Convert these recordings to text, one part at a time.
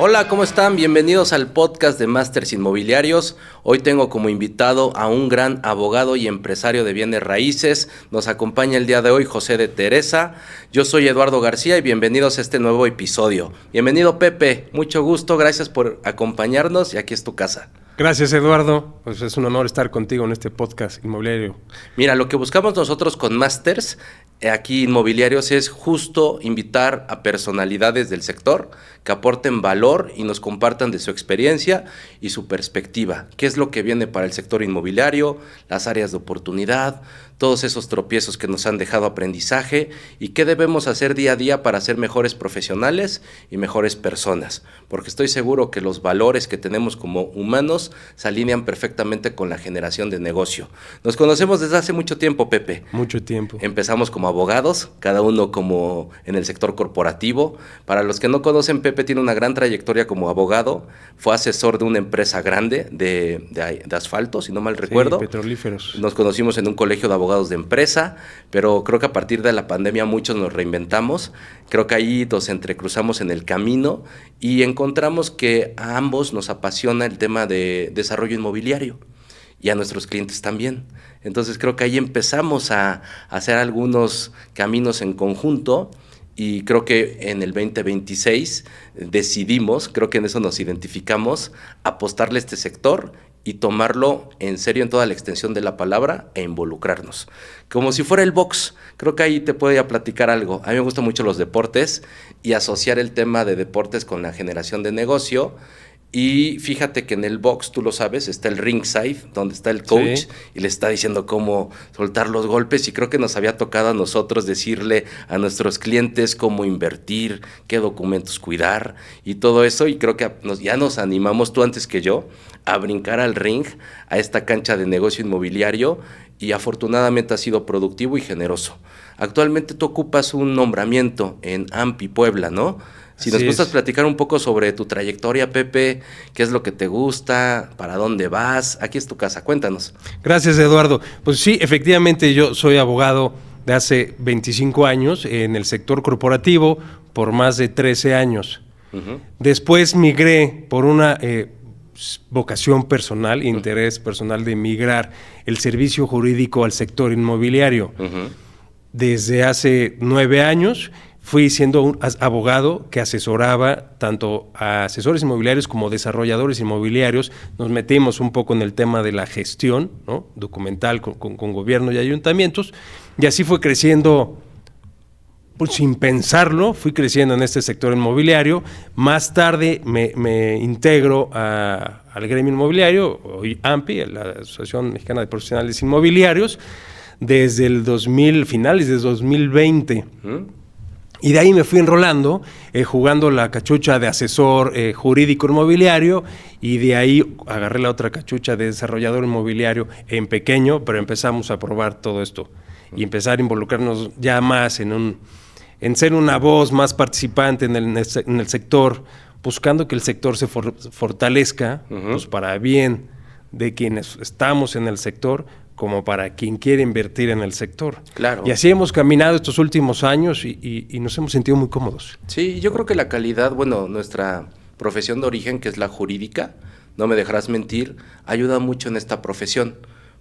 Hola, ¿cómo están? Bienvenidos al podcast de Másters Inmobiliarios. Hoy tengo como invitado a un gran abogado y empresario de bienes raíces. Nos acompaña el día de hoy José de Teresa. Yo soy Eduardo García y bienvenidos a este nuevo episodio. Bienvenido, Pepe. Mucho gusto, gracias por acompañarnos y aquí es tu casa. Gracias, Eduardo. Pues es un honor estar contigo en este podcast inmobiliario. Mira, lo que buscamos nosotros con Másters aquí inmobiliarios es justo invitar a personalidades del sector que aporten valor y nos compartan de su experiencia y su perspectiva. ¿Qué es lo que viene para el sector inmobiliario? Las áreas de oportunidad, todos esos tropiezos que nos han dejado aprendizaje y qué debemos hacer día a día para ser mejores profesionales y mejores personas. Porque estoy seguro que los valores que tenemos como humanos se alinean perfectamente con la generación de negocio. Nos conocemos desde hace mucho tiempo, Pepe. Mucho tiempo. Empezamos como abogados, cada uno como en el sector corporativo. Para los que no conocen, Pepe tiene una gran trayectoria como abogado. Fue asesor de una empresa grande de asfalto, si no mal recuerdo. Sí, petrolíferos. Nos conocimos en un colegio de abogados de empresa, pero creo que a partir de la pandemia muchos nos reinventamos. Creo que ahí nos entrecruzamos en el camino y encontramos que a ambos nos apasiona el tema de desarrollo inmobiliario y a nuestros clientes también. Entonces creo que ahí empezamos a hacer algunos caminos en conjunto y creo que en el 2026 decidimos, creo que en eso nos identificamos, apostarle a este sector y tomarlo en serio en toda la extensión de la palabra e involucrarnos. Como si fuera el box, creo que ahí te podría platicar algo. A mí me gustan mucho los deportes y asociar el tema de deportes con la generación de negocio. Y fíjate que en el box, tú lo sabes, está el ringside, donde está el coach, sí, y le está diciendo cómo soltar los golpes, y creo que nos había tocado a nosotros decirle a nuestros clientes cómo invertir, qué documentos cuidar, y todo eso, y creo que ya nos animamos, tú antes que yo, a brincar al ring, a esta cancha de negocio inmobiliario, y afortunadamente ha sido productivo y generoso. Actualmente tú ocupas un nombramiento en AMPI Puebla, ¿no? Si nos gustas platicar un poco sobre tu trayectoria, Pepe, qué es lo que te gusta, para dónde vas, aquí es tu casa, cuéntanos. Gracias, Eduardo. Pues sí, efectivamente yo soy abogado de hace 25 años en el sector corporativo por más de 13 años. Uh-huh. Después migré por una vocación personal, interés personal de migrar el servicio jurídico al sector inmobiliario. Uh-huh. Desde hace 9 años fui siendo un abogado que asesoraba tanto a asesores inmobiliarios como desarrolladores inmobiliarios. Nos metimos un poco en el tema de la gestión, ¿no?, documental con gobierno y ayuntamientos, y así fue creciendo, pues, sin pensarlo, fui creciendo en este sector inmobiliario. Más tarde me integro al gremio inmobiliario, hoy AMPI, la Asociación Mexicana de Profesionales Inmobiliarios, desde el finales de 2020. Y de ahí me fui enrolando, jugando la cachucha de asesor jurídico inmobiliario, y de ahí agarré la otra cachucha de desarrollador inmobiliario en pequeño, pero empezamos a probar todo esto y empezar a involucrarnos ya más en ser una voz más participante en el sector, buscando que el sector se fortalezca, uh-huh, pues para bien de quienes estamos en el sector, como para quien quiere invertir en el sector. Claro. Y así hemos caminado estos últimos años y nos hemos sentido muy cómodos. Sí, yo creo que la calidad, nuestra profesión de origen, que es la jurídica, no me dejarás mentir, ayuda mucho en esta profesión,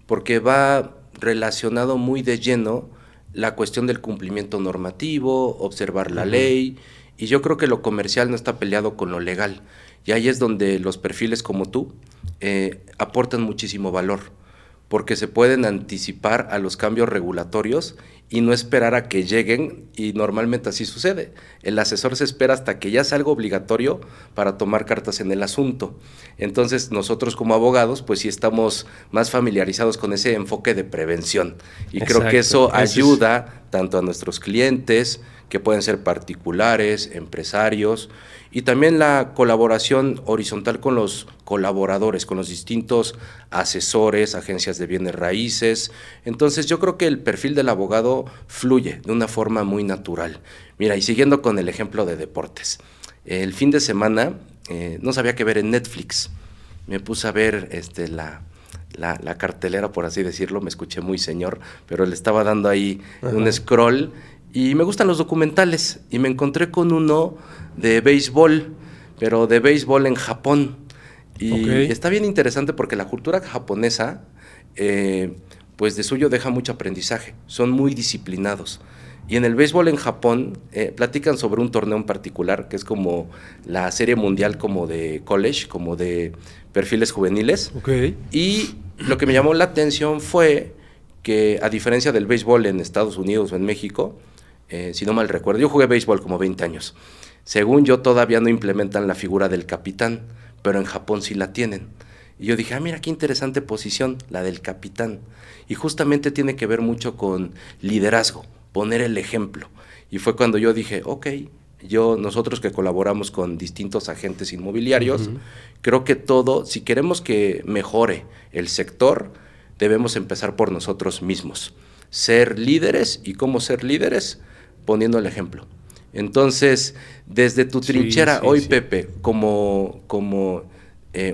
porque va relacionado muy de lleno la cuestión del cumplimiento normativo, observar la ley, y yo creo que lo comercial no está peleado con lo legal, y ahí es donde los perfiles como tú aportan muchísimo valor, porque se pueden anticipar a los cambios regulatorios y no esperar a que lleguen, y normalmente así sucede. El asesor se espera hasta que ya sea algo obligatorio para tomar cartas en el asunto. Entonces nosotros como abogados pues sí estamos más familiarizados con ese enfoque de prevención, y exacto, creo que eso ayuda tanto a nuestros clientes, que pueden ser particulares, empresarios, y también la colaboración horizontal con los colaboradores, con los distintos asesores, agencias de bienes raíces. Entonces yo creo que el perfil del abogado fluye de una forma muy natural. Mira, y siguiendo con el ejemplo de deportes, el fin de semana no sabía qué ver en Netflix, me puse a ver la cartelera, por así decirlo, me escuché muy señor, pero le estaba dando ahí un scroll, y me gustan los documentales, y me encontré con uno de béisbol, pero de béisbol en Japón. Y Ok. está bien interesante porque la cultura japonesa, pues de suyo deja mucho aprendizaje. Son muy disciplinados. Y en el béisbol en Japón platican sobre un torneo en particular, que es como la serie mundial como de college, como de perfiles juveniles. Ok. Y lo que me llamó la atención fue que, a diferencia del béisbol en Estados Unidos o en México, si no mal recuerdo, yo jugué béisbol como 20 años. Según yo, todavía no implementan la figura del capitán, pero en Japón sí la tienen. Y yo dije, mira qué interesante posición, la del capitán. Y justamente tiene que ver mucho con liderazgo, poner el ejemplo. Y fue cuando yo dije, ok, nosotros que colaboramos con distintos agentes inmobiliarios, creo que todo, si queremos que mejore el sector, debemos empezar por nosotros mismos. Ser líderes, ¿y cómo ser líderes? Poniendo el ejemplo. Entonces, desde tu trinchera hoy, Pepe, como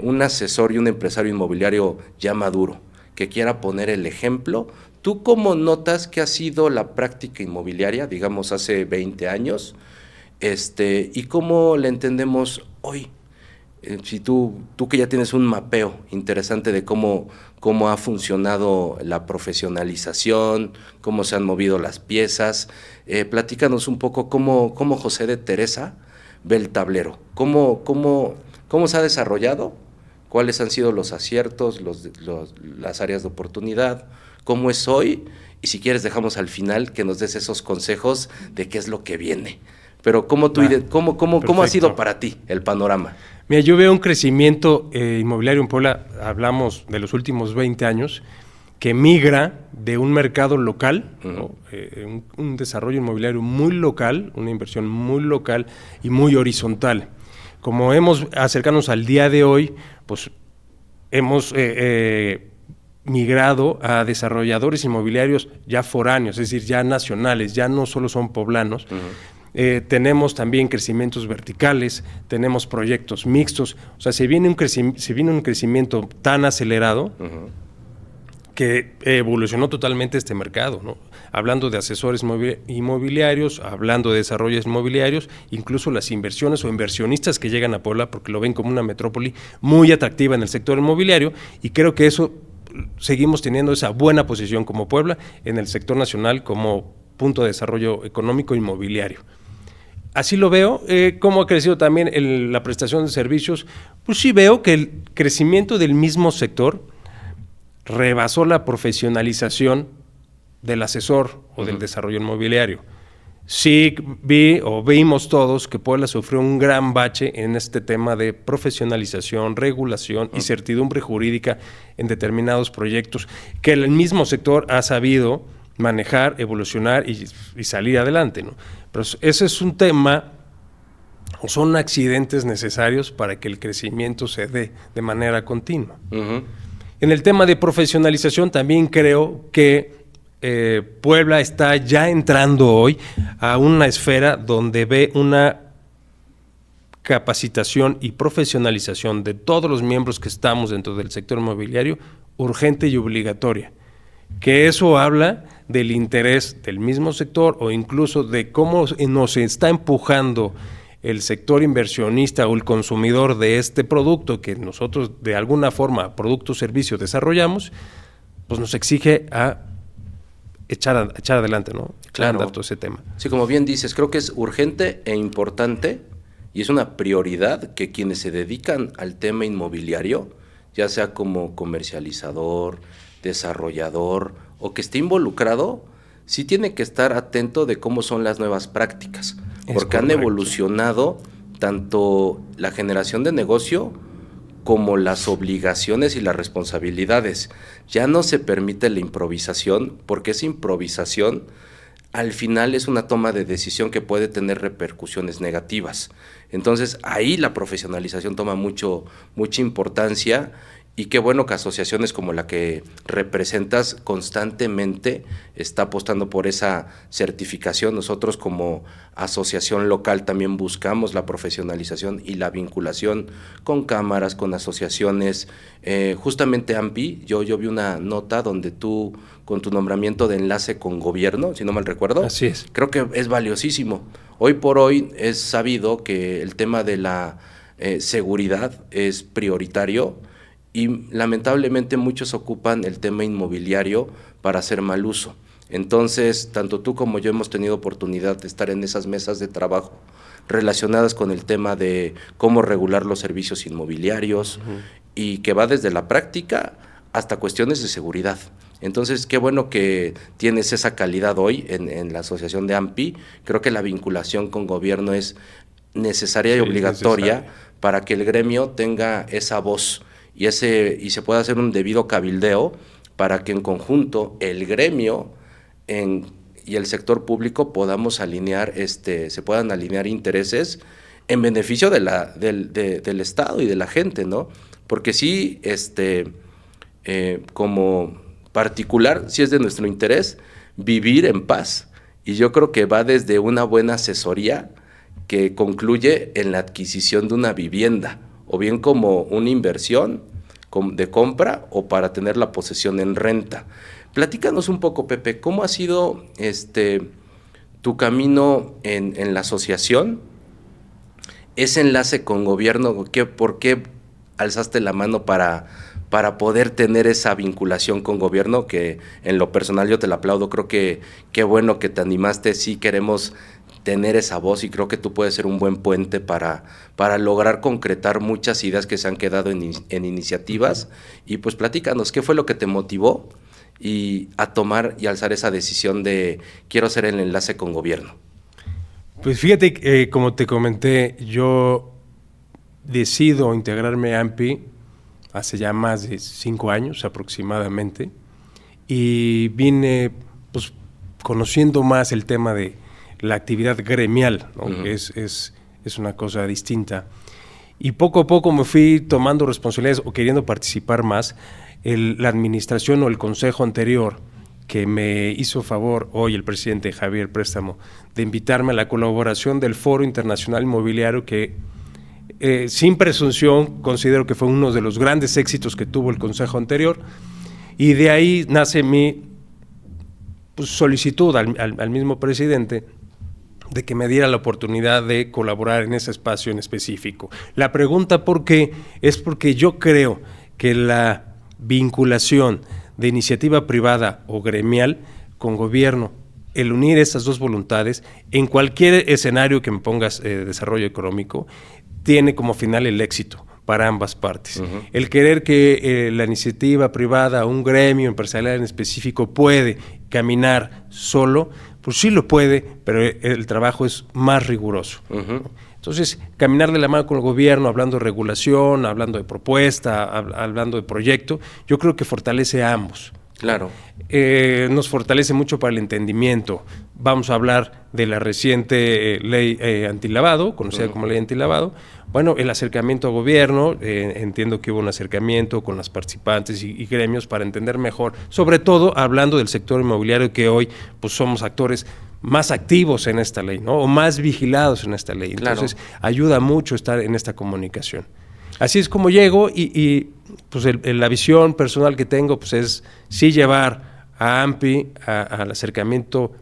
un asesor y un empresario inmobiliario ya maduro, que quiera poner el ejemplo, ¿tú cómo notas que ha sido la práctica inmobiliaria, digamos, hace 20 años? ¿Y cómo la entendemos hoy? Si tú que ya tienes un mapeo interesante de cómo ha funcionado la profesionalización, cómo se han movido las piezas, platícanos un poco cómo José de Teresa ve el tablero, cómo se ha desarrollado, cuáles han sido los aciertos, las áreas de oportunidad, cómo es hoy, y si quieres dejamos al final que nos des esos consejos de qué es lo que viene. Pero ¿cómo ha sido para ti el panorama? Mira, yo veo un crecimiento inmobiliario en Puebla, hablamos de los últimos 20 años, que migra de un mercado local, ¿no? Un desarrollo inmobiliario muy local, una inversión muy local y muy horizontal. Como hemos acercarnos al día de hoy, pues hemos migrado a desarrolladores inmobiliarios ya foráneos, es decir, ya nacionales, ya no solo son poblanos. Tenemos también crecimientos verticales, tenemos proyectos mixtos, o sea, se viene un crecimiento tan acelerado que evolucionó totalmente este mercado, ¿no? Hablando de asesores inmobiliarios, hablando de desarrollos inmobiliarios, incluso las inversiones o inversionistas que llegan a Puebla porque lo ven como una metrópoli muy atractiva en el sector inmobiliario, y creo que eso seguimos teniendo esa buena posición como Puebla en el sector nacional como punto de desarrollo económico inmobiliario. Así lo veo. ¿Cómo ha crecido también la prestación de servicios? Pues sí veo que el crecimiento del mismo sector rebasó la profesionalización del asesor o del desarrollo inmobiliario. Sí vimos todos que Puebla sufrió un gran bache en este tema de profesionalización, regulación y certidumbre jurídica en determinados proyectos que el mismo sector ha sabido manejar, evolucionar y salir adelante, ¿no? Pero ese es un tema, o son accidentes necesarios para que el crecimiento se dé de manera continua. En el tema de profesionalización también creo que Puebla está ya entrando hoy a una esfera donde ve una capacitación y profesionalización de todos los miembros que estamos dentro del sector inmobiliario urgente y obligatoria. Que eso habla del interés del mismo sector o incluso de cómo nos está empujando el sector inversionista o el consumidor de este producto que nosotros de alguna forma, producto o servicio, desarrollamos, pues nos exige a echar adelante, ¿no? Claro. Andar todo ese tema. Sí, como bien dices, creo que es urgente e importante y es una prioridad que quienes se dedican al tema inmobiliario, ya sea como comercializador, desarrollador o que esté involucrado, sí tiene que estar atento de cómo son las nuevas prácticas, porque han evolucionado tanto la generación de negocio como las obligaciones y las responsabilidades. Ya no se permite la improvisación, porque esa improvisación al final es una toma de decisión que puede tener repercusiones negativas. Entonces ahí la profesionalización toma mucha importancia. Y qué bueno que asociaciones como la que representas constantemente está apostando por esa certificación. Nosotros como asociación local también buscamos la profesionalización y la vinculación con cámaras, con asociaciones. Justamente AMPI, yo vi una nota donde tú, con tu nombramiento de enlace con gobierno, si no mal recuerdo. Así es. Creo que es valiosísimo. Hoy por hoy es sabido que el tema de la seguridad es prioritario y lamentablemente muchos ocupan el tema inmobiliario para hacer mal uso. Entonces, tanto tú como yo hemos tenido oportunidad de estar en esas mesas de trabajo relacionadas con el tema de cómo regular los servicios inmobiliarios y que va desde la práctica hasta cuestiones de seguridad. Entonces, qué bueno que tienes esa calidad hoy en la asociación de AMPI. Creo que la vinculación con gobierno es necesaria y obligatoria para que el gremio tenga esa voz y se pueda hacer un debido cabildeo para que en conjunto el gremio y el sector público podamos alinear, se puedan alinear intereses en beneficio del Estado y de la gente, ¿no? Porque sí, como particular, sí es de nuestro interés vivir en paz. Y yo creo que va desde una buena asesoría que concluye en la adquisición de una vivienda, o bien como una inversión de compra o para tener la posesión en renta. Platícanos un poco, Pepe, ¿cómo ha sido tu camino en la asociación? Ese enlace con gobierno, ¿por qué alzaste la mano para poder tener esa vinculación con gobierno? Que en lo personal yo te la aplaudo, creo que qué bueno que te animaste, sí queremos tener esa voz y creo que tú puedes ser un buen puente para lograr concretar muchas ideas que se han quedado en iniciativas. Y pues platícanos, ¿qué fue lo que te motivó a tomar y alzar esa decisión de quiero hacer el enlace con gobierno? Pues fíjate, como te comenté, yo decido integrarme a AMPI hace ya más de 5 años aproximadamente y vine pues conociendo más el tema de la actividad gremial, ¿no? Uh-huh. Es una cosa distinta. Y poco a poco me fui tomando responsabilidades o queriendo participar más. La administración o el consejo anterior que me hizo favor hoy el presidente Javier Préstamo de invitarme a la colaboración del Foro Internacional Inmobiliario que sin presunción considero que fue uno de los grandes éxitos que tuvo el consejo anterior y de ahí nace mi solicitud al mismo presidente de que me diera la oportunidad de colaborar en ese espacio en específico. La pregunta ¿por qué? Es porque yo creo que la vinculación de iniciativa privada o gremial con gobierno, el unir esas dos voluntades en cualquier escenario que me pongas de desarrollo económico, tiene como final el éxito para ambas partes. Uh-huh. El querer que la iniciativa privada, un gremio empresarial en específico puede caminar solo, pues sí lo puede, pero el trabajo es más riguroso. Uh-huh. Entonces, caminar de la mano con el gobierno, hablando de regulación, hablando de propuesta, hablando de proyecto, yo creo que fortalece a ambos. Claro. Nos fortalece mucho para el entendimiento. Vamos a hablar de la reciente ley antilavado, conocida como ley antilavado. Bueno, el acercamiento a gobierno, entiendo que hubo un acercamiento con las participantes y gremios para entender mejor, sobre todo hablando del sector inmobiliario que hoy pues somos actores más activos en esta ley, ¿no? O más vigilados en esta ley. Entonces, claro, ayuda mucho estar en esta comunicación. Así es como llego y pues la visión personal que tengo pues es sí llevar a AMPI al acercamiento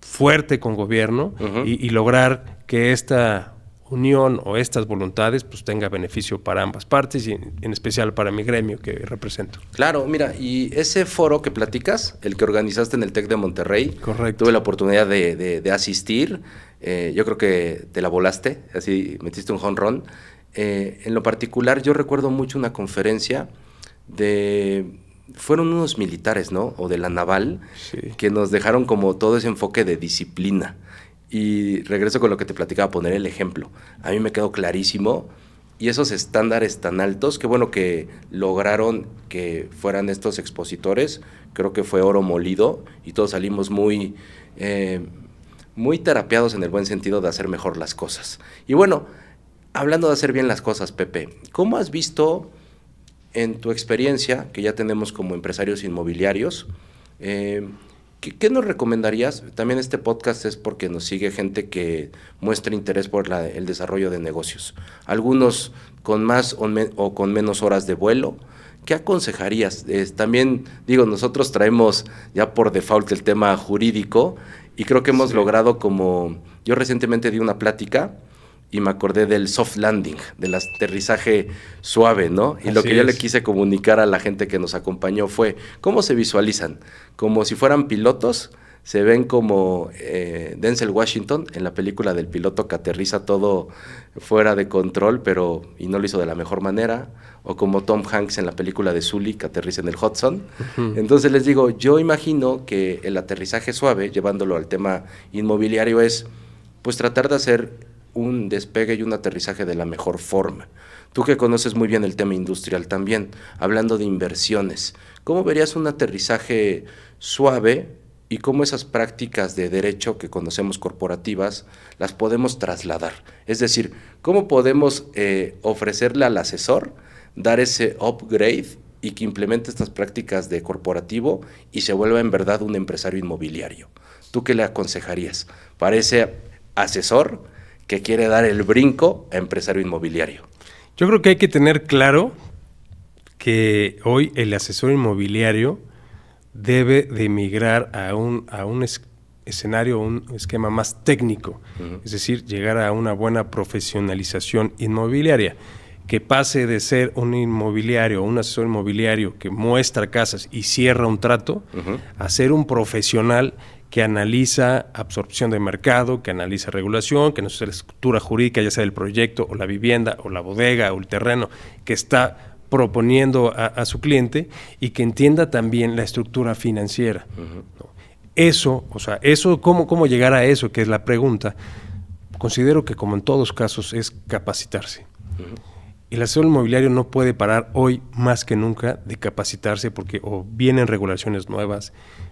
fuerte con gobierno. Uh-huh. y lograr que esta unión o estas voluntades pues tenga beneficio para ambas partes y en especial para mi gremio que represento. Claro, mira, y ese foro que platicas, el que organizaste en el TEC de Monterrey, correcto, tuve la oportunidad de asistir, yo creo que te la volaste, así metiste un jonrón. En lo particular yo recuerdo mucho una conferencia fueron unos militares, ¿no? O de la naval, sí, que nos dejaron como todo ese enfoque de disciplina. Y regreso con lo que te platicaba, poner el ejemplo. A mí me quedó clarísimo y esos estándares tan altos, qué bueno que lograron que fueran estos expositores, creo que fue oro molido y todos salimos muy terapiados en el buen sentido de hacer mejor las cosas. Y bueno, hablando de hacer bien las cosas, Pepe, ¿cómo has visto en tu experiencia, que ya tenemos como empresarios inmobiliarios, ¿qué nos recomendarías? También este podcast es porque nos sigue gente que muestra interés por el desarrollo de negocios. Algunos con más o con menos horas de vuelo. ¿Qué aconsejarías? También, digo, nosotros traemos ya por default el tema jurídico y creo que hemos logrado yo recientemente di una plática y me acordé del soft landing, del aterrizaje suave, ¿no? Y lo Así que yo le es. quise comunicar a la gente que nos acompañó fue, ¿cómo se visualizan? Como si fueran pilotos, se ven como Denzel Washington en la película del piloto que aterriza todo fuera de control, y no lo hizo de la mejor manera, o como Tom Hanks en la película de Sully que aterriza en el Hudson. Entonces les digo, yo imagino que el aterrizaje suave, llevándolo al tema inmobiliario, es pues tratar de hacer un despegue y un aterrizaje de la mejor forma. Tú que conoces muy bien el tema industrial también, hablando de inversiones, ¿cómo verías un aterrizaje suave y cómo esas prácticas de derecho que conocemos corporativas las podemos trasladar? Es decir, ¿cómo podemos ofrecerle al asesor dar ese upgrade y que implemente estas prácticas de corporativo y se vuelva en verdad un empresario inmobiliario? ¿Tú qué le aconsejarías para ese asesor que quiere dar el brinco a empresario inmobiliario? Yo creo que hay que tener claro que hoy el asesor inmobiliario debe de migrar a un escenario, un esquema más técnico, es decir, llegar a una buena profesionalización inmobiliaria, que pase de ser un inmobiliario, un asesor inmobiliario que muestra casas y cierra un trato, a ser un profesional que analiza absorción de mercado, que analiza regulación, que analiza la estructura jurídica, ya sea el proyecto o la vivienda o la bodega o el terreno que está proponiendo a su cliente, y que entienda también la estructura financiera. ¿No? Eso, ¿cómo llegar a eso? Que es la pregunta. Considero que, como en todos casos, es capacitarse. El asesor inmobiliario no puede parar hoy más que nunca de capacitarse, porque o vienen regulaciones nuevas,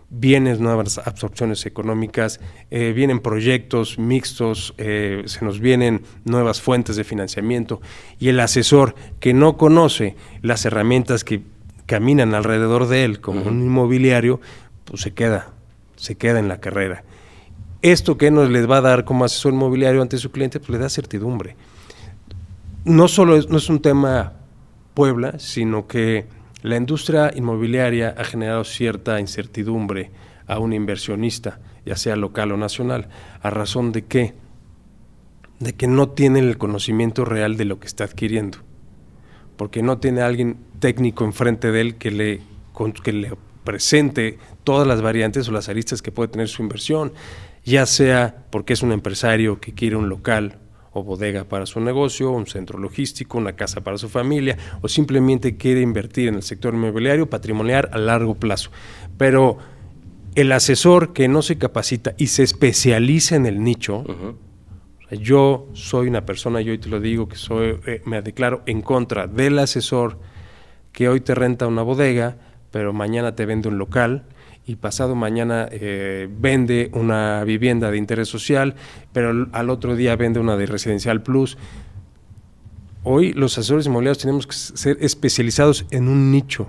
vienen nuevas absorciones económicas, vienen proyectos mixtos, se nos vienen nuevas fuentes de financiamiento, y el asesor que no conoce las herramientas que caminan alrededor de él como un inmobiliario, pues se queda en la carrera. Esto que nos les va a dar como asesor inmobiliario ante su cliente, pues le da certidumbre. No es un tema Puebla, sino que la industria inmobiliaria ha generado cierta incertidumbre a un inversionista, ya sea local o nacional. ¿A razón de qué? De que no tiene el conocimiento real de lo que está adquiriendo, porque no tiene alguien técnico enfrente de él que le presente todas las variantes o las aristas que puede tener su inversión, ya sea porque es un empresario que quiere un local o bodega para su negocio, un centro logístico, una casa para su familia, o simplemente quiere invertir en el sector inmobiliario patrimonial a largo plazo. Pero el asesor que no se capacita y se especializa en el nicho, o sea, yo soy una persona, y hoy te lo digo, que me declaro en contra del asesor que hoy te renta una bodega, pero mañana te vende un local, y pasado mañana vende una vivienda de interés social, pero al otro día vende una de residencial plus. Hoy los asesores inmobiliarios tenemos que ser especializados en un nicho,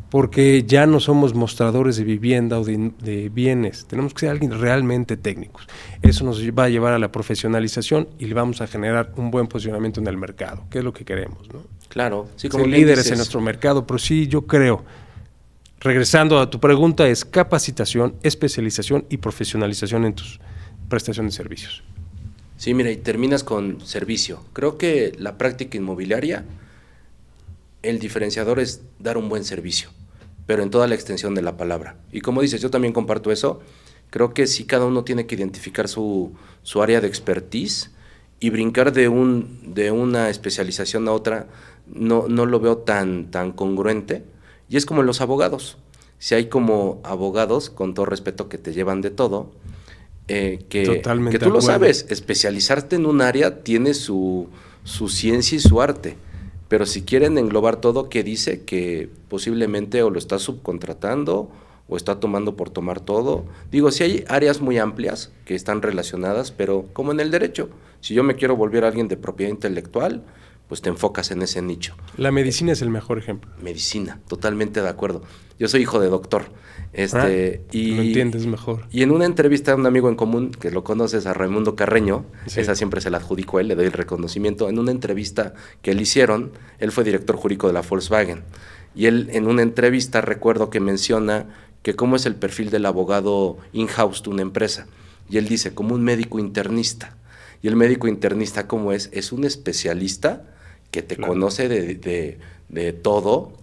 porque ya no somos mostradores de vivienda o de bienes, tenemos que ser alguien realmente técnicos. Eso nos va a llevar a la profesionalización y le vamos a generar un buen posicionamiento en el mercado, que es lo que queremos, ¿no? Claro, sí, como ser líderes en nuestro mercado, pero sí, yo creo, regresando a tu pregunta, es capacitación, especialización y profesionalización en tus prestaciones de servicios. Sí, mira, y terminas con servicio. Creo que la práctica inmobiliaria, el diferenciador es dar un buen servicio, pero en toda la extensión de la palabra. Y como dices, yo también comparto eso. Creo que sí, cada uno tiene que identificar su área de expertise, y brincar de una especialización a otra no lo veo tan congruente. Y es como en los abogados. Si hay como abogados, con todo respeto, que te llevan de todo, que tú lo sabes, especializarte en un área tiene su ciencia y su arte, pero si quieren englobar todo, que dice que posiblemente o lo está subcontratando o está tomando por tomar todo. Digo, sí hay áreas muy amplias que están relacionadas, pero como en el derecho, si yo me quiero volver a alguien de propiedad intelectual, pues te enfocas en ese nicho. La medicina es el mejor ejemplo. Medicina, totalmente de acuerdo. Yo soy hijo de doctor. Y lo entiendes mejor. Y en una entrevista a un amigo en común, que lo conoces, a Raimundo Carreño, sí, esa siempre se la adjudico a él, le doy el reconocimiento. En una entrevista que le hicieron, él fue director jurídico de la Volkswagen. Y él, en una entrevista, recuerdo que menciona que cómo es el perfil del abogado in-house de una empresa. Y él dice, como un médico internista. Y el médico internista, ¿cómo es? Es un especialista que te conoce de todo,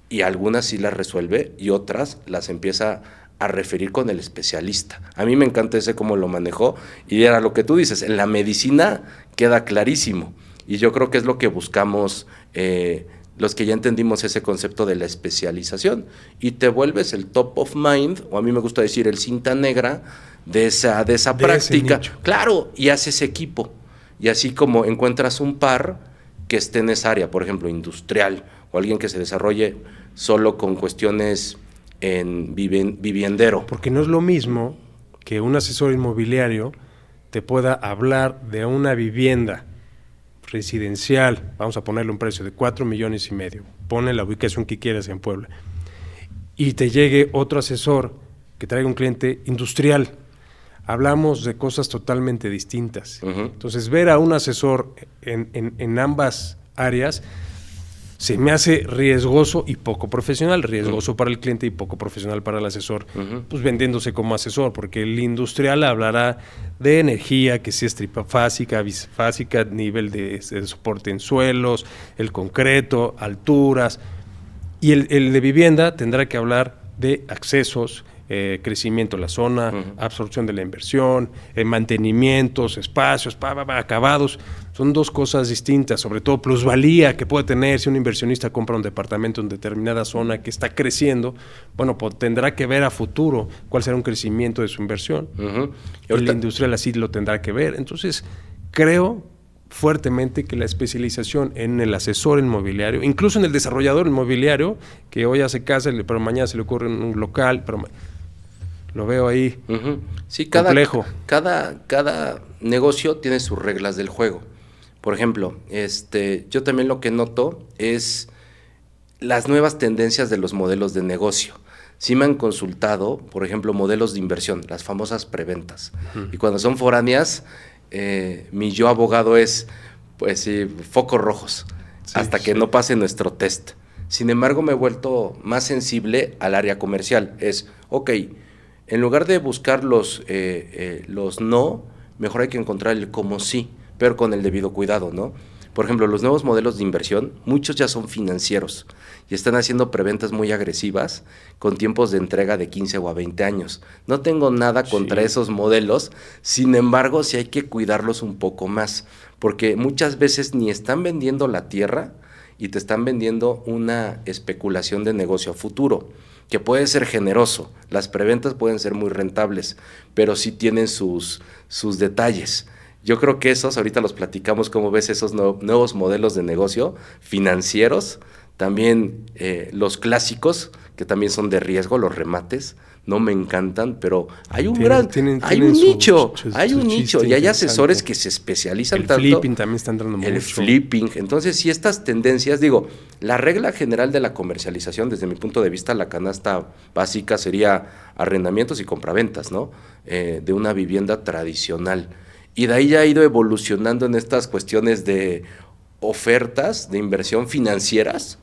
y algunas sí las resuelve y otras las empieza a referir con el especialista. A mí me encanta ese cómo lo manejó, y era lo que tú dices, en la medicina queda clarísimo, y yo creo que es lo que buscamos los que ya entendimos ese concepto de la especialización, y te vuelves el top of mind, o a mí me gusta decir el cinta negra de esa práctica. Claro, y haces equipo, y así como encuentras un par que esté en esa área, por ejemplo, industrial, o alguien que se desarrolle solo con cuestiones en viviendero. Porque no es lo mismo que un asesor inmobiliario te pueda hablar de una vivienda residencial, vamos a ponerle un precio de 4,5 millones, ponle la ubicación que quieras en Puebla, y te llegue otro asesor que traiga un cliente industrial. Hablamos de cosas totalmente distintas. Entonces, ver a un asesor en ambas áreas se me hace riesgoso y poco profesional, riesgoso para el cliente y poco profesional para el asesor, pues vendiéndose como asesor, porque el industrial hablará de energía, que si es trifásica, bifásica, nivel de soporte en suelos, el concreto, alturas, y el de vivienda tendrá que hablar de accesos, crecimiento de la zona, absorción de la inversión, mantenimientos, espacios, acabados. Son dos cosas distintas, sobre todo plusvalía que puede tener si un inversionista compra un departamento en determinada zona que está creciendo. Bueno, pues tendrá que ver a futuro cuál será un crecimiento de su inversión. El industrial así lo tendrá que ver. Entonces, creo fuertemente que la especialización en el asesor inmobiliario, incluso en el desarrollador inmobiliario, que hoy hace casa, pero mañana se le ocurre en un local, pero lo veo ahí sí, complejo. Cada negocio tiene sus reglas del juego. Por ejemplo, yo también lo que noto es las nuevas tendencias de los modelos de negocio. Sí me han consultado, por ejemplo, modelos de inversión, las famosas preventas. Y cuando son foráneas, mi yo abogado es, pues sí, focos rojos, hasta que no pase nuestro test. Sin embargo, me he vuelto más sensible al área comercial. En lugar de buscar los no, mejor hay que encontrar el cómo sí, pero con el debido cuidado, ¿no? Por ejemplo, los nuevos modelos de inversión, muchos ya son financieros y están haciendo preventas muy agresivas con tiempos de entrega de 15 o a 20 años. No tengo nada contra esos modelos, sin embargo, sí hay que cuidarlos un poco más, porque muchas veces ni están vendiendo la tierra y te están vendiendo una especulación de negocio a futuro, que puede ser generoso. Las preventas pueden ser muy rentables, pero sí tienen sus detalles. Yo creo que esos, ahorita los platicamos, cómo ves esos nuevos modelos de negocio financieros, también los clásicos, que también son de riesgo, los remates, no me encantan, pero hay un nicho, y hay asesores que se especializan tanto. El flipping también está entrando mucho. El flipping. Entonces, si estas tendencias, la regla general de la comercialización, desde mi punto de vista, la canasta básica sería arrendamientos y compraventas, ¿no? De una vivienda tradicional. Y de ahí ya ha ido evolucionando en estas cuestiones de ofertas de inversión financieras,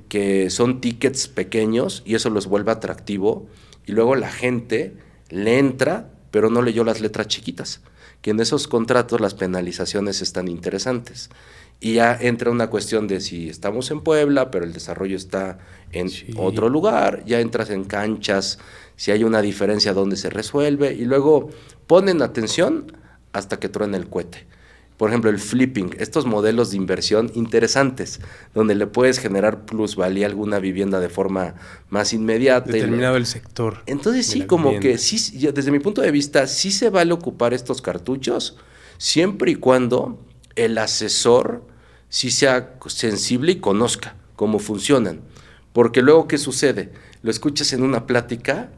que son tickets pequeños y eso los vuelve atractivo. Y luego la gente le entra, pero no leyó las letras chiquitas, que en esos contratos las penalizaciones están interesantes. Y ya entra una cuestión de si estamos en Puebla, pero el desarrollo está en otro lugar, ya entras en canchas, si hay una diferencia donde se resuelve, y luego ponen atención hasta que truena el cohete. Por ejemplo, el flipping, estos modelos de inversión interesantes, donde le puedes generar plusvalía a alguna vivienda de forma más inmediata. Determinado el sector. Entonces sí, como vivienda. Que sí, desde mi punto de vista, sí se vale ocupar estos cartuchos, siempre y cuando el asesor sí sea sensible y conozca cómo funcionan. Porque luego, ¿qué sucede? Lo escuchas en una plática,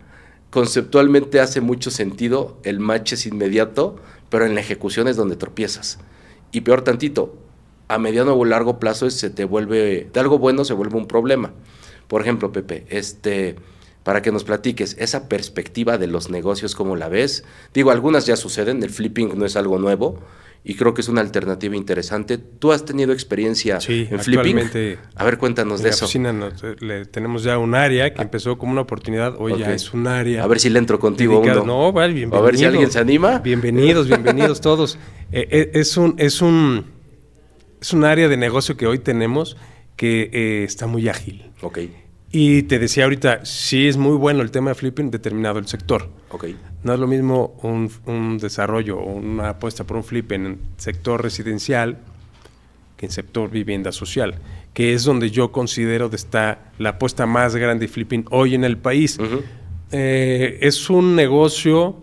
conceptualmente hace mucho sentido, el match es inmediato, pero en la ejecución es donde tropiezas. Y peor tantito, a mediano o largo plazo se te vuelve, de algo bueno se vuelve un problema. Por ejemplo, Pepe, para que nos platiques esa perspectiva de los negocios, ¿cómo la ves? Algunas ya suceden, el flipping no es algo nuevo, y creo que es una alternativa interesante. ¿Tú has tenido experiencia en flipping? A ver, cuéntanos de eso. En la oficina tenemos ya un área que empezó como una oportunidad, hoy ya es un área. A ver si le entro contigo dedicada. No, vale, bienvenido. A ver si alguien se anima. Bienvenidos todos. Es un área de negocio que hoy tenemos que está muy ágil. Ok. Y te decía ahorita, sí es muy bueno el tema de flipping determinado el sector. Okay. No es lo mismo un desarrollo o una apuesta por un flipping en sector residencial que en sector vivienda social, que es donde yo considero que está la apuesta más grande de flipping hoy en el país. Uh-huh. Es un negocio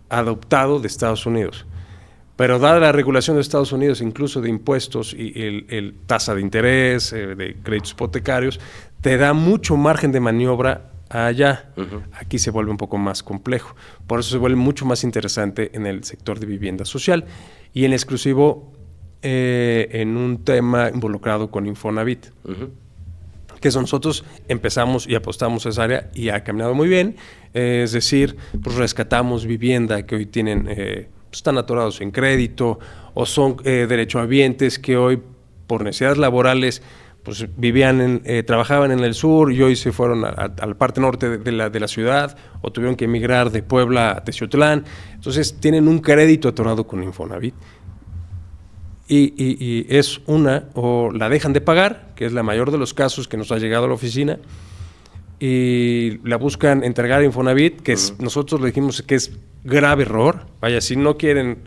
adoptado de Estados Unidos, pero dada la regulación de Estados Unidos, incluso de impuestos y el tasa de interés, de créditos hipotecarios, te da mucho margen de maniobra allá. Uh-huh. Aquí se vuelve un poco más complejo. Por eso se vuelve mucho más interesante en el sector de vivienda social y en exclusivo en un tema involucrado con Infonavit. Uh-huh. Que eso nosotros empezamos y apostamos a esa área y ha caminado muy bien. Es decir, pues rescatamos vivienda que hoy tienen, están atorados en crédito o son derechohabientes que hoy por necesidades laborales pues trabajaban en el sur y hoy se fueron a la parte norte de la ciudad o tuvieron que emigrar de Puebla a Teciutlán. Entonces tienen un crédito atorado con Infonavit y es o la dejan de pagar, que es la mayor de los casos que nos ha llegado a la oficina, y la buscan entregar a Infonavit, que nosotros le dijimos que es grave error. Vaya, si no quieren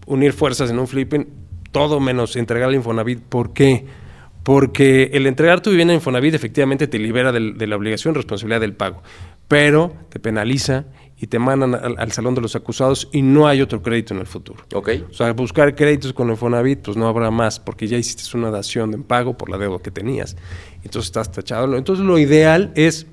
unir fuerzas en un flipping, todo menos entregar al Infonavit. ¿Por qué? Porque el entregar tu vivienda en Infonavit efectivamente te libera de la obligación y responsabilidad del pago, pero te penaliza y te mandan al salón de los acusados y no hay otro crédito en el futuro. Okay. O sea, buscar créditos con Infonavit, pues no habrá más, porque ya hiciste una dación de pago por la deuda que tenías. Entonces estás tachado. Entonces lo ideal es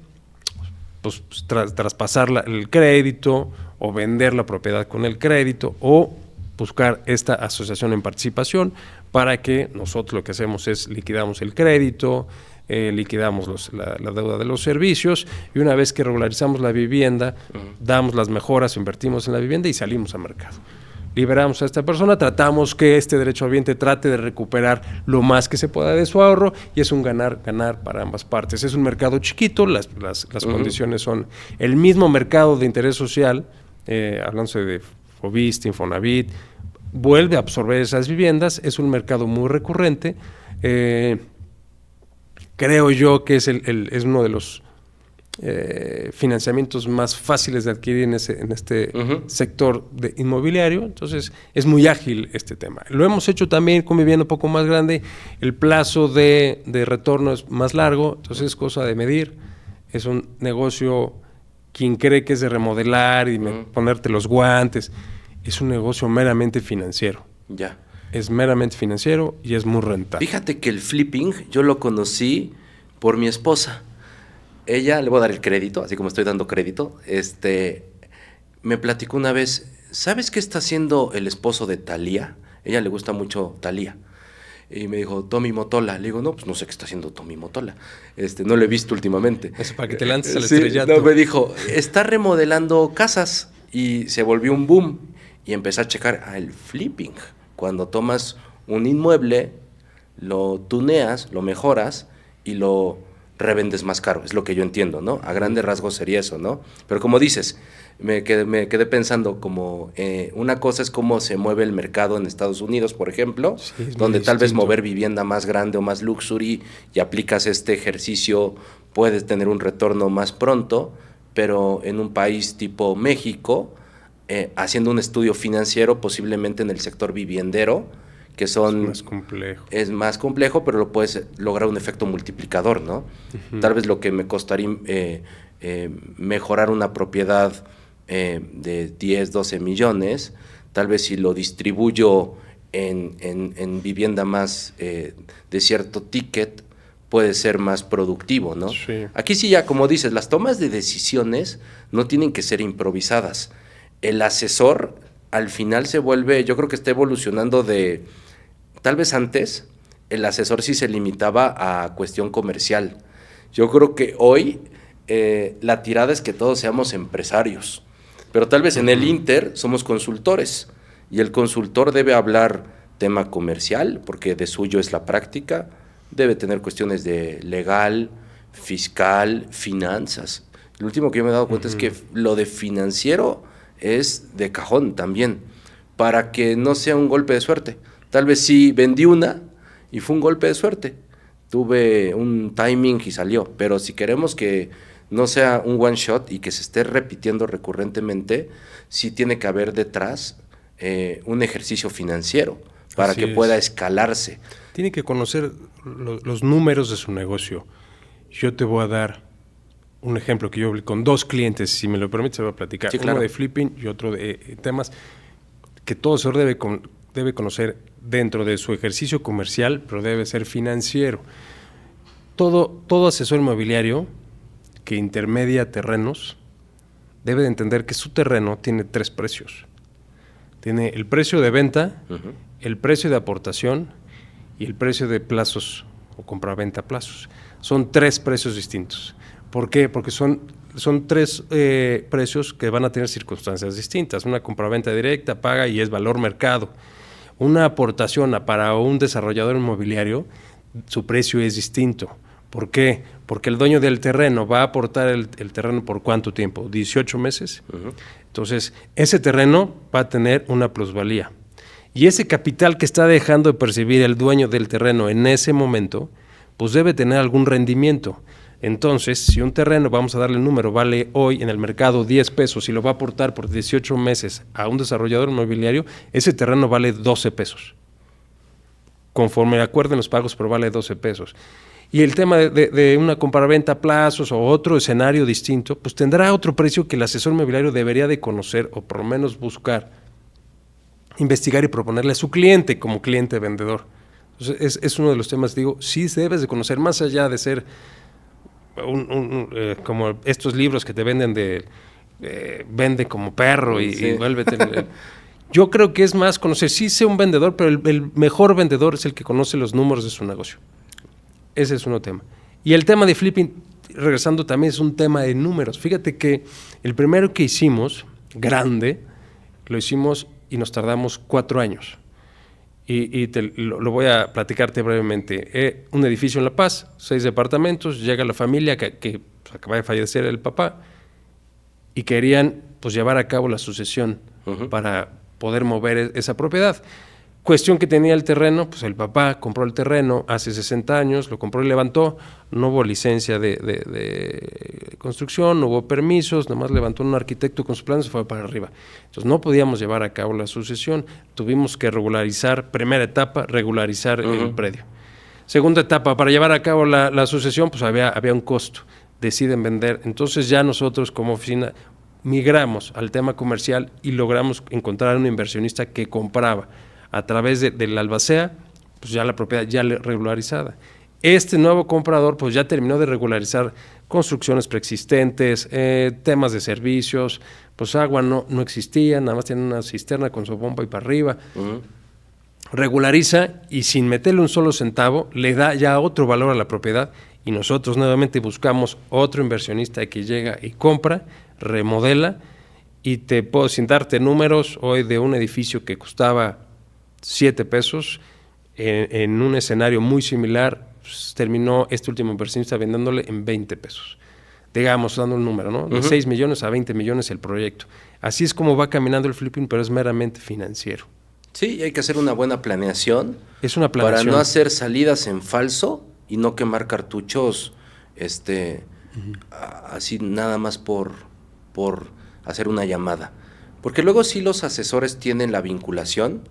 pues, traspasar el crédito o vender la propiedad con el crédito o buscar esta asociación en participación para que nosotros lo que hacemos es liquidamos el crédito, liquidamos la deuda de los servicios y una vez que regularizamos la vivienda, damos las mejoras, invertimos en la vivienda y salimos al mercado. Liberamos a esta persona, tratamos que este derechohabiente trate de recuperar lo más que se pueda de su ahorro y es un ganar-ganar para ambas partes. Es un mercado chiquito, las condiciones son el mismo mercado de interés social, hablándose de Foviste, Infonavit, vuelve a absorber esas viviendas, es un mercado muy recurrente. Creo yo que es uno de los financiamientos más fáciles de adquirir en este sector inmobiliario, entonces es muy ágil este tema. Lo hemos hecho también con vivienda un poco más grande, el plazo de retorno es más largo, entonces es cosa de medir, es un negocio, quien cree que es de remodelar y ponerte los guantes, es un negocio meramente financiero. Ya. Es meramente financiero y es muy rentable. Fíjate que el flipping yo lo conocí por mi esposa. Ella, le voy a dar el crédito, así como estoy dando crédito, me platicó una vez, ¿sabes qué está haciendo el esposo de Thalía? Ella le gusta mucho Thalía. Y me dijo, Tommy Mottola. Le digo, no, pues no sé qué está haciendo Tommy Mottola. No lo he visto últimamente. Eso para que te lances al sí, estrellato. No, me dijo, está remodelando casas y se volvió un boom. Y empecé a checar el flipping. Cuando tomas un inmueble, lo tuneas, lo mejoras y lo revendes más caro. Es lo que yo entiendo, ¿no? A grandes rasgos sería eso, ¿no? Pero como dices, me quedé pensando como una cosa es cómo se mueve el mercado en Estados Unidos, por ejemplo, sí, donde tal vez mover vivienda más grande o más luxury y aplicas este ejercicio, puedes tener un retorno más pronto, pero en un país tipo México, haciendo un estudio financiero posiblemente en el sector viviendero, que es más complejo, pero lo puedes lograr un efecto multiplicador, ¿no? Uh-huh. Tal vez lo que me costaría mejorar una propiedad de 10, 12 millones, tal vez si lo distribuyo en vivienda más de cierto ticket, puede ser más productivo, ¿no? Sí. Aquí sí ya, como dices, las tomas de decisiones no tienen que ser improvisadas. El asesor al final se vuelve, yo creo que está evolucionando tal vez antes, el asesor sí se limitaba a cuestión comercial. Yo creo que hoy la tirada es que todos seamos empresarios, pero tal vez en el Inter somos consultores y el consultor debe hablar tema comercial, porque de suyo es la práctica, debe tener cuestiones de legal, fiscal, finanzas. Lo último que yo me he dado cuenta es que lo de financiero es de cajón también, para que no sea un golpe de suerte. Tal vez sí vendí una y fue un golpe de suerte. Tuve un timing y salió, pero si queremos que no sea un one shot y que se esté repitiendo recurrentemente, sí tiene que haber detrás un ejercicio financiero para que pueda escalarse. Tiene que conocer los números de su negocio. Yo te voy a dar un ejemplo que yo vi con 2 clientes, si me lo permites, se voy a platicar. Sí, claro. Uno de flipping y otro de temas que todo asesor debe conocer dentro de su ejercicio comercial, pero debe ser financiero. Todo asesor inmobiliario que intermedia terrenos debe de entender que su terreno tiene 3 precios. Tiene el precio de venta, el precio de aportación y el precio de plazos o compraventa a plazos. Son 3 precios distintos. ¿Por qué? Porque son 3 precios que van a tener circunstancias distintas. Una compraventa directa, paga y es valor mercado. Una aportación para un desarrollador inmobiliario, su precio es distinto. ¿Por qué? Porque el dueño del terreno va a aportar el terreno por ¿cuánto tiempo? 18 meses. Entonces, ese terreno va a tener una plusvalía. Y ese capital que está dejando de percibir el dueño del terreno en ese momento, pues debe tener algún rendimiento. Entonces, si un terreno, vamos a darle el número, vale hoy en el mercado 10 pesos y lo va a aportar por 18 meses a un desarrollador inmobiliario, ese terreno vale 12 pesos. Conforme acuerden los pagos, pero vale 12 pesos. Y el tema de una compraventa a plazos o otro escenario distinto, pues tendrá otro precio que el asesor inmobiliario debería de conocer o por lo menos buscar, investigar y proponerle a su cliente como cliente vendedor. Entonces, es uno de los temas, digo, sí debes de conocer, más allá de ser como estos libros que te venden vende como perro y vuélvete... Yo creo que es más conocer, sí sé un vendedor, pero el mejor vendedor es el que conoce los números de su negocio. Ese es un tema. Y el tema de flipping, regresando, también es un tema de números. Fíjate que el primero que hicimos, grande, lo hicimos y nos tardamos 4 años. Y lo voy a platicarte brevemente. Un edificio en La Paz, 6 departamentos, llega la familia que acaba de fallecer el papá y querían pues llevar a cabo la sucesión para poder mover esa propiedad. Cuestión que tenía el terreno, pues el papá compró el terreno hace 60 años, lo compró y levantó, no hubo licencia de construcción, no hubo permisos, nada más levantó un arquitecto con sus planos y fue para arriba. Entonces no podíamos llevar a cabo la sucesión, tuvimos que regularizar, primera etapa, regularizar el predio. Segunda etapa, para llevar a cabo la sucesión, pues había un costo, deciden vender. Entonces ya nosotros como oficina migramos al tema comercial y logramos encontrar un inversionista que compraba a través de la albacea, pues ya la propiedad ya regularizada. Este nuevo comprador pues ya terminó de regularizar construcciones preexistentes, temas de servicios, pues agua no existía, nada más tiene una cisterna con su bomba y para arriba. Regulariza y sin meterle un solo centavo le da ya otro valor a la propiedad y nosotros nuevamente buscamos otro inversionista que llega y compra, remodela y te puedo, sin darte números, hoy de un edificio que costaba 7 pesos, en un escenario muy similar, pues, terminó este último inversionista vendiéndole en 20 pesos. Digamos, dando un número, ¿no? De 6 millones a 20 millones el proyecto. Así es como va caminando el flipping, pero es meramente financiero. Sí, hay que hacer una buena planeación. Es una planeación. Para no hacer salidas en falso y no quemar cartuchos así nada más por hacer una llamada. Porque luego sí los asesores tienen la vinculación,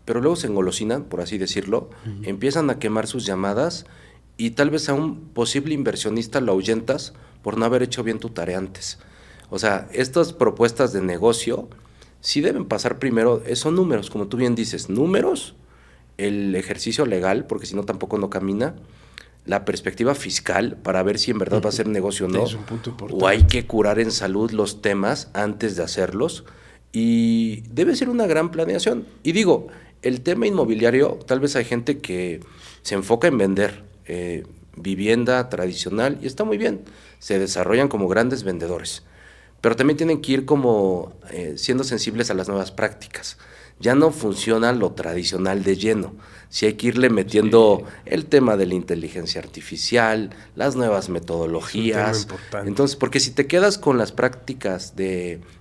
pero luego se engolosinan, por así decirlo, empiezan a quemar sus llamadas y tal vez a un posible inversionista lo ahuyentas por no haber hecho bien tu tarea antes. O sea, estas propuestas de negocio sí deben pasar primero, son números, como tú bien dices, números, el ejercicio legal, porque si no tampoco no camina, la perspectiva fiscal para ver si en verdad va a ser negocio o no, es un punto importante. O hay que curar en salud los temas antes de hacerlos y debe ser una gran planeación. Y digo, el tema inmobiliario, tal vez hay gente que se enfoca en vender vivienda tradicional y está muy bien, se desarrollan como grandes vendedores, pero también tienen que ir como siendo sensibles a las nuevas prácticas. ya no funciona lo tradicional de lleno. Sí hay que irle metiendo el tema de la inteligencia artificial, las nuevas metodologías. Es un tema importante. Entonces, porque si te quedas con las prácticas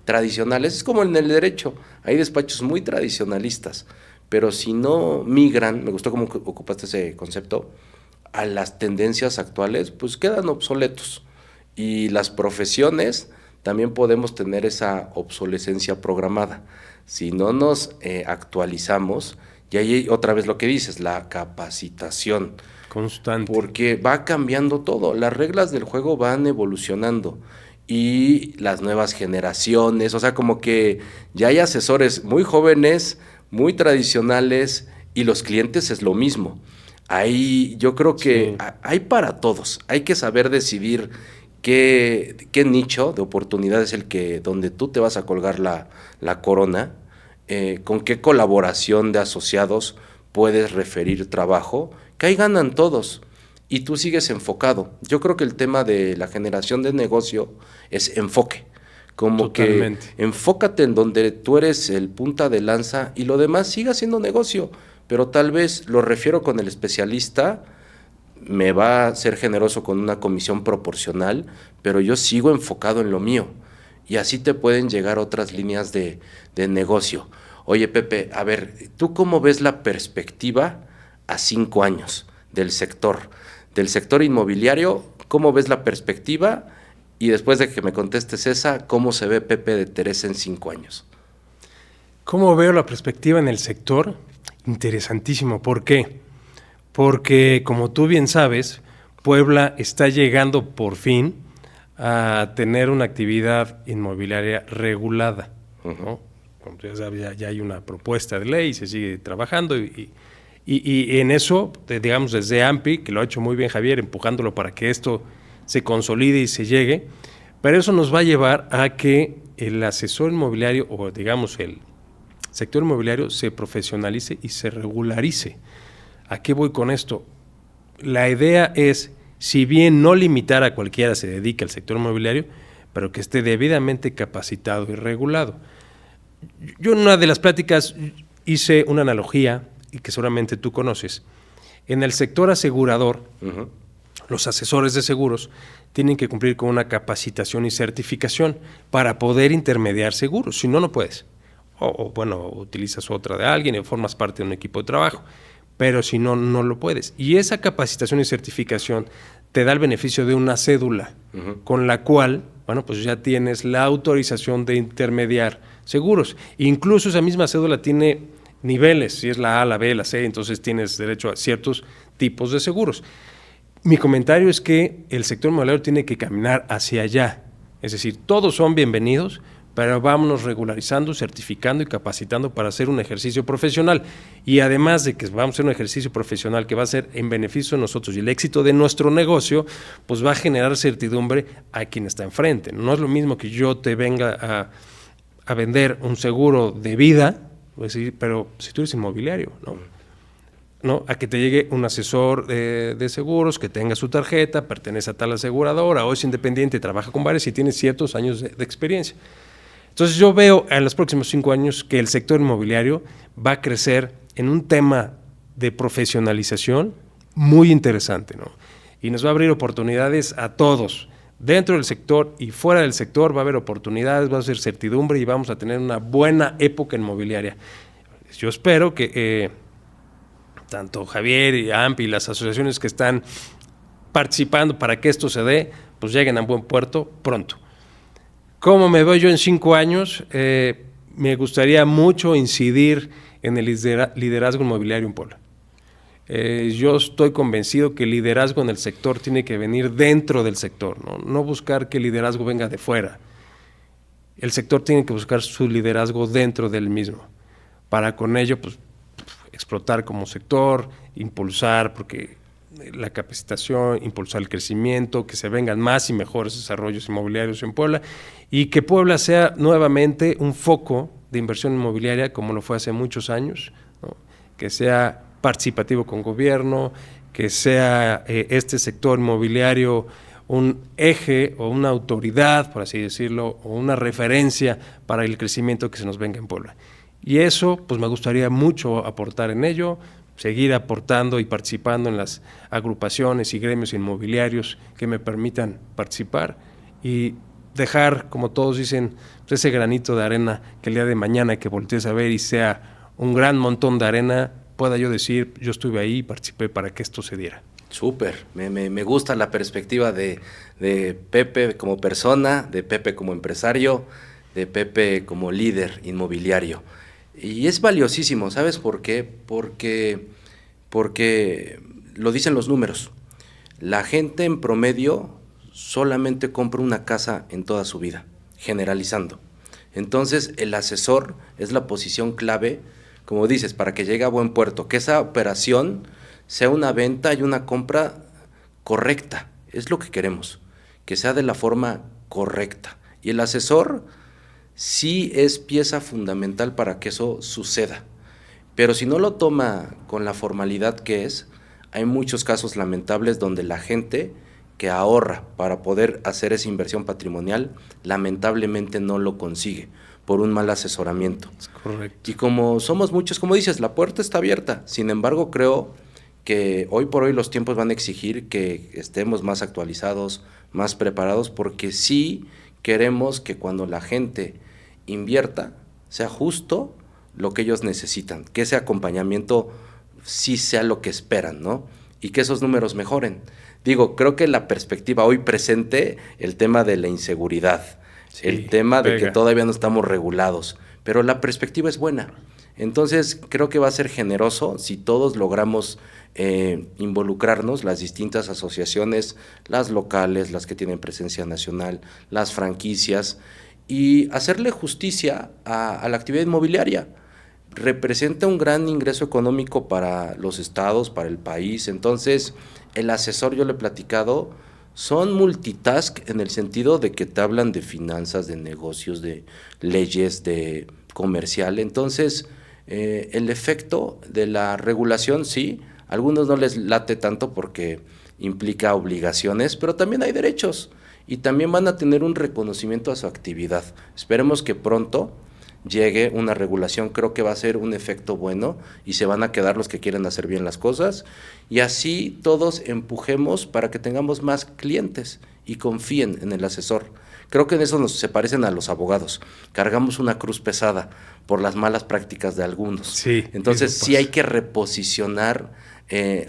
tradicionales, es como en el derecho, hay despachos muy tradicionalistas, pero si no migran, me gustó cómo ocupaste ese concepto, a las tendencias actuales, pues quedan obsoletos. Y las profesiones también podemos tener esa obsolescencia programada. Si no nos actualizamos, y ahí otra vez lo que dices, la capacitación. Constante. Porque va cambiando todo, las reglas del juego van evolucionando y las nuevas generaciones, o sea, como que ya hay asesores muy jóvenes, muy tradicionales y los clientes es lo mismo. Ahí yo creo que hay para todos, hay que saber decidir qué nicho de oportunidad es donde tú te vas a colgar la corona, con qué colaboración de asociados puedes referir trabajo, que ahí ganan todos y tú sigues enfocado. Yo creo que el tema de la generación de negocio es enfoque, como Totalmente. que enfócate en donde tú eres el punta de lanza y lo demás siga siendo negocio, pero tal vez lo refiero con el especialista, me va a ser generoso con una comisión proporcional, pero yo sigo enfocado en lo mío. Y así te pueden llegar otras líneas de negocio. Oye, Pepe, a ver, ¿tú cómo ves la perspectiva a 5 años del sector? Del sector inmobiliario, ¿cómo ves la perspectiva? Y después de que me contestes esa, ¿cómo se ve Pepe de Teresa en 5 años? ¿Cómo veo la perspectiva en el sector? Interesantísimo. ¿Por qué? Porque, como tú bien sabes, Puebla está llegando por fin a tener una actividad inmobiliaria regulada, ¿no? Como ya sabes, ya hay una propuesta de ley, se sigue trabajando y en eso, digamos, desde AMPI, que lo ha hecho muy bien Javier, empujándolo para que esto se consolide y se llegue, pero eso nos va a llevar a que el asesor inmobiliario, o digamos el sector inmobiliario, se profesionalice y se regularice. ¿A qué voy con esto? La idea es, si bien no limitar a cualquiera se dedique al sector inmobiliario, pero que esté debidamente capacitado y regulado. Yo en una de las pláticas hice una analogía, y que seguramente tú conoces. En el sector asegurador, los asesores de seguros tienen que cumplir con una capacitación y certificación para poder intermediar seguros, si no, no puedes. O bueno, utilizas otra de alguien y formas parte de un equipo de trabajo, pero si no, no lo puedes. Y esa capacitación y certificación te da el beneficio de una cédula, con la cual, bueno, pues ya tienes la autorización de intermediar seguros. Incluso esa misma cédula tiene niveles, si es la A, la B, la C, entonces tienes derecho a ciertos tipos de seguros. Mi comentario es que el sector inmobiliario tiene que caminar hacia allá, es decir, todos son bienvenidos, pero vámonos regularizando, certificando y capacitando para hacer un ejercicio profesional. Y además de que vamos a hacer un ejercicio profesional que va a ser en beneficio de nosotros y el éxito de nuestro negocio, pues va a generar certidumbre a quien está enfrente. No es lo mismo que yo te venga a vender un seguro de vida, es decir, pero si tú eres inmobiliario, ¿no? A que te llegue un asesor de seguros, que tenga su tarjeta, pertenece a tal aseguradora, o es independiente, trabaja con varios y tiene ciertos años de experiencia. Entonces yo veo en los próximos 5 años que el sector inmobiliario va a crecer en un tema de profesionalización muy interesante, ¿no? Y nos va a abrir oportunidades a todos. Dentro del sector y fuera del sector va a haber oportunidades, va a ser certidumbre y vamos a tener una buena época inmobiliaria. Yo espero que tanto Javier y AMPI y las asociaciones que están participando para que esto se dé, pues lleguen a buen puerto pronto. ¿Cómo me veo yo en 5 años? Me gustaría mucho incidir en el liderazgo inmobiliario en Puebla. Yo estoy convencido que el liderazgo en el sector tiene que venir dentro del sector, no buscar que el liderazgo venga de fuera. El sector tiene que buscar su liderazgo dentro del mismo, para con ello pues, explotar como sector, impulsar, porque la capacitación, impulsar el crecimiento, que se vengan más y mejores desarrollos inmobiliarios en Puebla y que Puebla sea nuevamente un foco de inversión inmobiliaria como lo fue hace muchos años, ¿no? Que sea participativo con gobierno, que sea este sector inmobiliario un eje o una autoridad, por así decirlo, o una referencia para el crecimiento que se nos venga en Puebla. Y eso, pues me gustaría mucho aportar en ello, seguir aportando y participando en las agrupaciones y gremios inmobiliarios que me permitan participar y dejar, como todos dicen, pues ese granito de arena que el día de mañana que voltees a ver y sea un gran montón de arena, pueda yo decir, yo estuve ahí y participé para que esto se diera. Súper, me gusta la perspectiva de Pepe como persona, de Pepe como empresario, de Pepe como líder inmobiliario. Y es valiosísimo, ¿sabes por qué? Porque lo dicen los números. La gente en promedio solamente compra una casa en toda su vida, generalizando. Entonces, el asesor es la posición clave, como dices, para que llegue a buen puerto, que esa operación sea una venta y una compra correcta. Es lo que queremos, que sea de la forma correcta. Y el asesor sí es pieza fundamental para que eso suceda. Pero si no lo toma con la formalidad que es, hay muchos casos lamentables donde la gente que ahorra para poder hacer esa inversión patrimonial, lamentablemente no lo consigue por un mal asesoramiento. Es correcto. Y como somos muchos, como dices, la puerta está abierta. Sin embargo, creo que hoy por hoy los tiempos van a exigir que estemos más actualizados, más preparados, porque sí queremos que cuando la gente invierta sea justo lo que ellos necesitan, que ese acompañamiento sí sea lo que esperan, ¿no? Y que esos números mejoren. Digo, creo que la perspectiva hoy presente, el tema de la inseguridad, sí, el tema de que todavía no estamos regulados, pero la perspectiva es buena. Entonces, creo que va a ser generoso si todos logramos involucrarnos, las distintas asociaciones, las locales, las que tienen presencia nacional, las franquicias, y hacerle justicia a la actividad inmobiliaria. Representa un gran ingreso económico para los estados, para el país. Entonces, el asesor, yo le he platicado, son multitask en el sentido de que te hablan de finanzas, de negocios, de leyes, de comercial. Entonces, el efecto de la regulación, sí, a algunos no les late tanto porque implica obligaciones, pero también hay derechos y también van a tener un reconocimiento a su actividad. Esperemos que pronto llegue una regulación, creo que va a ser un efecto bueno y se van a quedar los que quieren hacer bien las cosas y así todos empujemos para que tengamos más clientes y confíen en el asesor. Creo que en eso se parecen a los abogados, cargamos una cruz pesada por las malas prácticas de algunos. Sí, entonces sí hay que reposicionar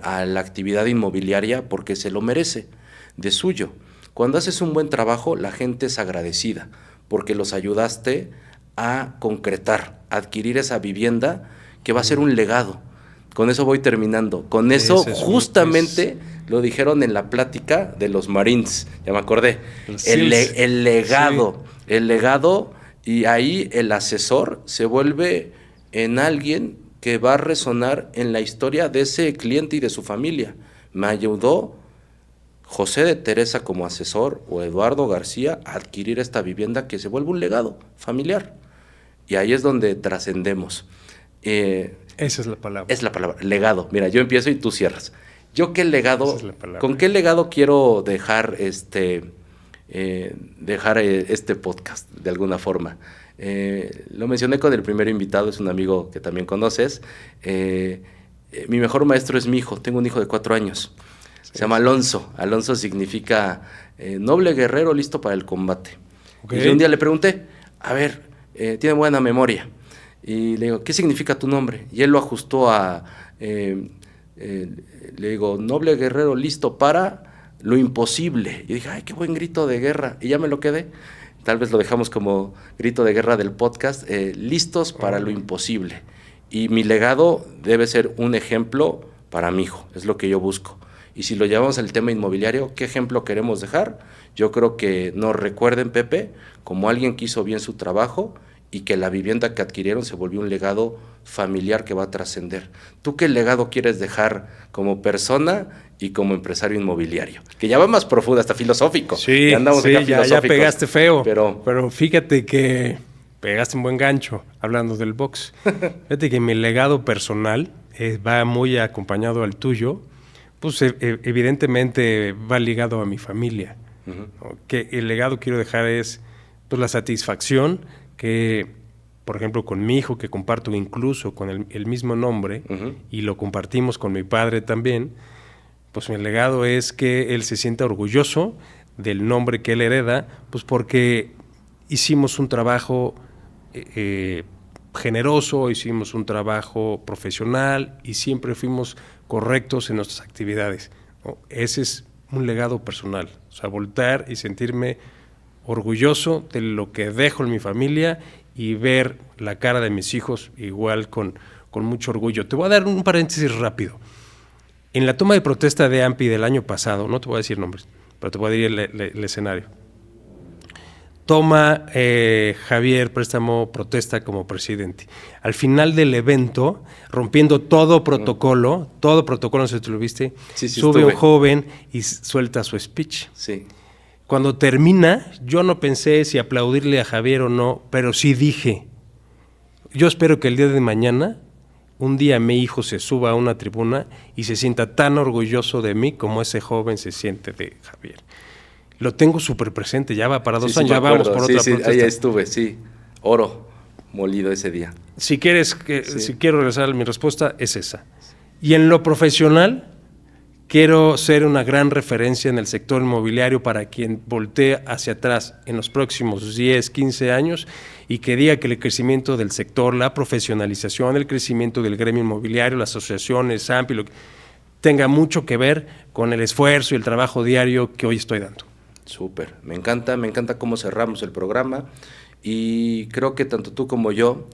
a la actividad inmobiliaria porque se lo merece de suyo. Cuando haces un buen trabajo, la gente es agradecida porque los ayudaste a concretar, a adquirir esa vivienda que va a ser un legado. Con eso voy terminando. Con eso justamente lo dijeron en la plática de los Marines, ya me acordé. El legado, sí. El legado, y ahí el asesor se vuelve en alguien que va a resonar en la historia de ese cliente y de su familia. Me ayudó José de Teresa como asesor o Eduardo García a adquirir esta vivienda que se vuelve un legado familiar. Y ahí es donde trascendemos. Esa es la palabra. Es la palabra, legado. Mira, yo empiezo y tú cierras. ¿Yo qué legado, con qué legado quiero dejar este podcast de alguna forma? Lo mencioné con el primer invitado, es un amigo que también conoces. Mi mejor maestro es mi hijo, tengo un hijo de 4 años. Se llama Alonso. Alonso significa noble guerrero listo para el combate. Okay. Y yo un día le pregunté, a ver, tiene buena memoria. Y le digo, ¿qué significa tu nombre? Y él lo ajustó a, le digo, noble guerrero listo para lo imposible. Y dije, ay, qué buen grito de guerra. Y ya me lo quedé. Tal vez lo dejamos como grito de guerra del podcast, listos para lo imposible. Y mi legado debe ser un ejemplo para mi hijo, es lo que yo busco. Y si lo llevamos al tema inmobiliario, ¿qué ejemplo queremos dejar? Yo creo que nos recuerden, Pepe, como alguien que hizo bien su trabajo y que la vivienda que adquirieron se volvió un legado familiar que va a trascender. ¿Tú qué legado quieres dejar como persona y como empresario inmobiliario? Que ya va más profundo, hasta filosófico. Sí, ya pegaste feo, pero fíjate que pegaste un buen gancho hablando del box. Fíjate que mi legado personal va muy acompañado al tuyo. Pues evidentemente va ligado a mi familia. Uh-huh. Que el legado que quiero dejar es pues, la satisfacción que por ejemplo, con mi hijo, que comparto incluso con el mismo nombre, y lo compartimos con mi padre también, pues mi legado es que él se sienta orgulloso del nombre que él hereda, pues porque hicimos un trabajo generoso, hicimos un trabajo profesional y siempre fuimos correctos en nuestras actividades, ¿no? Ese es un legado personal, o sea, voltear y sentirme orgulloso de lo que dejo en mi familia y ver la cara de mis hijos igual con mucho orgullo. Te voy a dar un paréntesis rápido. En la toma de protesta de AMPI del año pasado, no te voy a decir nombres, pero te voy a decir el escenario. Toma Javier Préstamo protesta como presidente. Al final del evento, rompiendo todo protocolo, no sé si tú lo viste, sube un joven y suelta su speech. Sí. Cuando termina, yo no pensé si aplaudirle a Javier o no, pero sí dije, yo espero que el día de mañana, un día mi hijo se suba a una tribuna y se sienta tan orgulloso de mí como ese joven se siente de Javier. Lo tengo súper presente, ya va para 2 años, ya vamos por otra protesta. Ahí estuve, sí, oro molido ese día. Si quiero regresar a mi respuesta, es esa. Y en lo profesional, quiero ser una gran referencia en el sector inmobiliario para quien voltee hacia atrás en los próximos 10, 15 años y que diga que el crecimiento del sector, la profesionalización, el crecimiento del gremio inmobiliario, las asociaciones, AMPI, tenga mucho que ver con el esfuerzo y el trabajo diario que hoy estoy dando. Súper, me encanta cómo cerramos el programa y creo que tanto tú como yo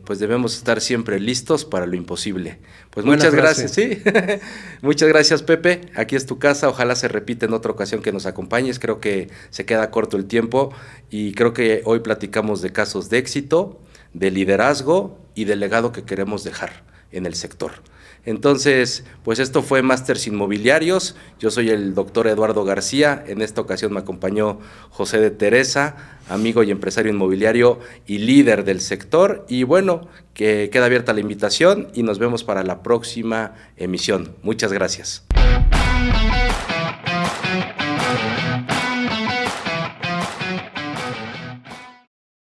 pues debemos estar siempre listos para lo imposible. Pues muchas gracias, sí. Muchas gracias, Pepe. Aquí es tu casa, ojalá se repita en otra ocasión que nos acompañes. Creo que se queda corto el tiempo y creo que hoy platicamos de casos de éxito, de liderazgo y del legado que queremos dejar en el sector. Entonces, pues esto fue Masters Inmobiliarios. Yo soy el doctor Eduardo García. En esta ocasión me acompañó José de Teresa, amigo y empresario inmobiliario y líder del sector. Y bueno, que queda abierta la invitación y nos vemos para la próxima emisión. Muchas gracias.